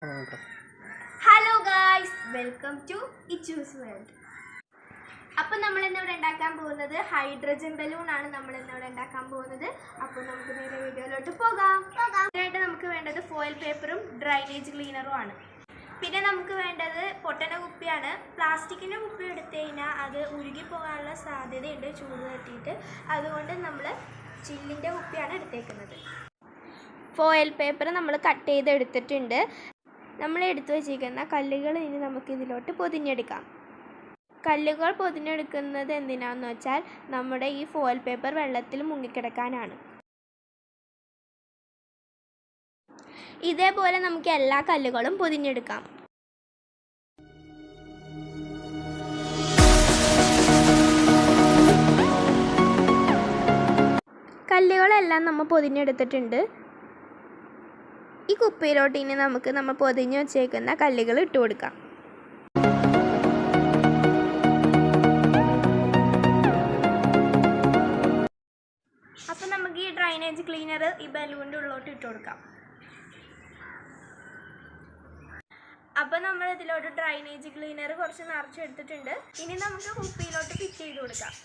Hello guys, welcome to Ichu's world. അപ്പോൾ നമ്മൾ ഇന്നിവിടെ ഉണ്ടാക്കാൻ പോകുന്നത് ഹൈഡ്രജൻ ബലൂൺ ആണ്. അപ്പോൾ നമുക്ക് നേരെ വീഡിയോയിലോട്ട് പോകാം. ഇതിനായിട്ട് നമുക്ക് വേണ്ടത് ഫോയിൽ പേപ്പറും ഡ്രൈനേജ് ക്ലീനറും ആണ്. പിന്നെ നമുക്ക് വേണ്ടത് പൊട്ടന കുപ്പിയാണ്. പ്ലാസ്റ്റിക്കിൻ്റെ കുപ്പി എടുത്തു കഴിഞ്ഞാൽ അത് ഉരുകിപ്പോകാനുള്ള സാധ്യതയുണ്ട് ചൂട് തട്ടിയിട്ട്. അതുകൊണ്ട് നമ്മൾ ചില്ലിൻ്റെ കുപ്പിയാണ് എടുത്തേക്കുന്നത്. ഫോയിൽ പേപ്പർ നമ്മൾ കട്ട് ചെയ്തെടുത്തിട്ടുണ്ട്. നമ്മൾ എടുത്തു വച്ചിരിക്കുന്ന കല്ലുകൾ ഇനി നമുക്ക് ഇതിലോട്ട് പൊതിഞ്ഞെടുക്കാം. കല്ലുകൾ പൊതിഞ്ഞെടുക്കുന്നത് എന്തിനാണെന്ന് വെച്ചാൽ നമ്മുടെ ഈ ഫോയിൽ പേപ്പർ വെള്ളത്തിൽ മുങ്ങിക്കിടക്കാനാണ്. ഇതേപോലെ നമുക്ക് എല്ലാ കല്ലുകളും പൊതിഞ്ഞെടുക്കാം. കല്ലുകളെല്ലാം നമ്മൾ പൊതിഞ്ഞെടുത്തിട്ടുണ്ട്. ഈ കുപ്പിയിലോട്ട് ഇനി നമുക്ക് നമ്മൾ പൊതിഞ്ഞ് വെച്ചേക്കുന്ന കല്ലുകൾ ഇട്ട് കൊടുക്കാം. അപ്പം നമുക്ക് ഈ ഡ്രൈനേജ് ക്ലീനർ ഈ ബലൂണിൻ്റെ ഉള്ളിലോട്ട് ഇട്ട് കൊടുക്കാം. അപ്പം നമ്മൾ ഇതിലോട്ട് ഡ്രൈനേജ് ക്ലീനർ കുറച്ച് നിറച്ചെടുത്തിട്ടുണ്ട്. ഇനി നമുക്ക് കുപ്പിയിലോട്ട് ഫിറ്റ് ചെയ്ത് കൊടുക്കാം.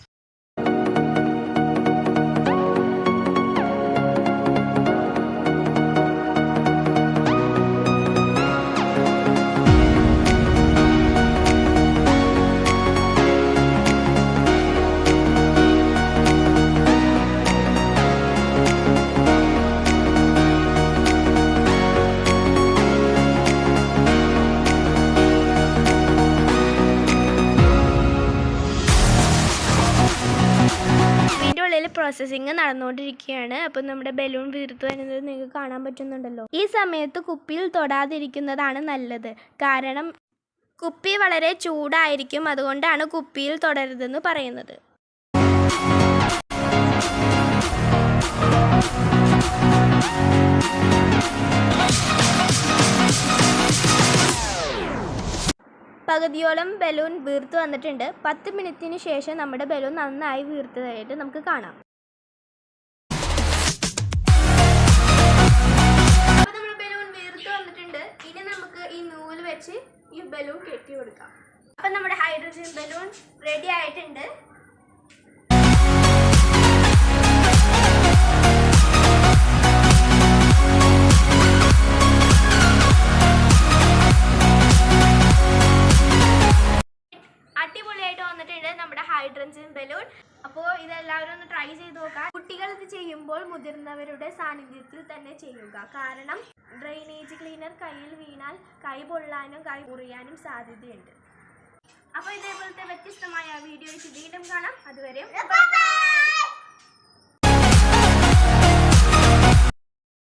പ്രോസസ്സിങ് നടന്നുകൊണ്ടിരിക്കുകയാണ്. അപ്പം നമ്മുടെ ബലൂൺ വീർത്തു വരുന്നത് നിങ്ങൾക്ക് കാണാൻ പറ്റുന്നുണ്ടല്ലോ. ഈ സമയത്ത് കുപ്പിയിൽ തൊടാതിരിക്കുന്നതാണ് നല്ലത്. കാരണം കുപ്പി വളരെ ചൂടായിരിക്കും. അതുകൊണ്ടാണ് കുപ്പിയിൽ തൊടരുതെന്ന് പറയുന്നത്. പകുതിയോളം ബലൂൺ വീർത്ത് വന്നിട്ടുണ്ട്. 10 മിനിറ്റിന് ശേഷം നമ്മുടെ ബലൂൺ നന്നായി വീർത്തതായിട്ട് നമുക്ക് കാണാം. അപ്പോൾ നമ്മുടെ ബലൂൺ വീർത്ത് വന്നിട്ടുണ്ട്. ഇനി നമുക്ക് ഈ നൂല് വെച്ച് ഈ ബലൂൺ കെട്ടി കൊടുക്കാം. അപ്പം നമ്മുടെ ഹൈഡ്രജൻ ബലൂൺ റെഡി ആയിട്ടുണ്ട്. നമ്മുടെ ഹൈഡ്രജൻ ബലൂൺ. അപ്പോൾ ഇതെല്ലാവരും ഒന്ന് ട്രൈ ചെയ്ത് നോക്കാം. കുട്ടികൾ ഇത് ചെയ്യുമ്പോൾ മുതിർന്നവരുടെ സാന്നിധ്യത്തിൽ തന്നെ ചെയ്യുക. കാരണം ഡ്രെയിനേജ് ക്ലീനർ കയ്യിൽ വീണാൽ കൈ പൊള്ളാനും കൈ മുറിയാനും സാധ്യതയുണ്ട്. അപ്പോൾ ഇതേപോലത്തെ വ്യത്യസ്തമായ വീഡിയോസ് വീണ്ടും കാണാം. അതുവരെ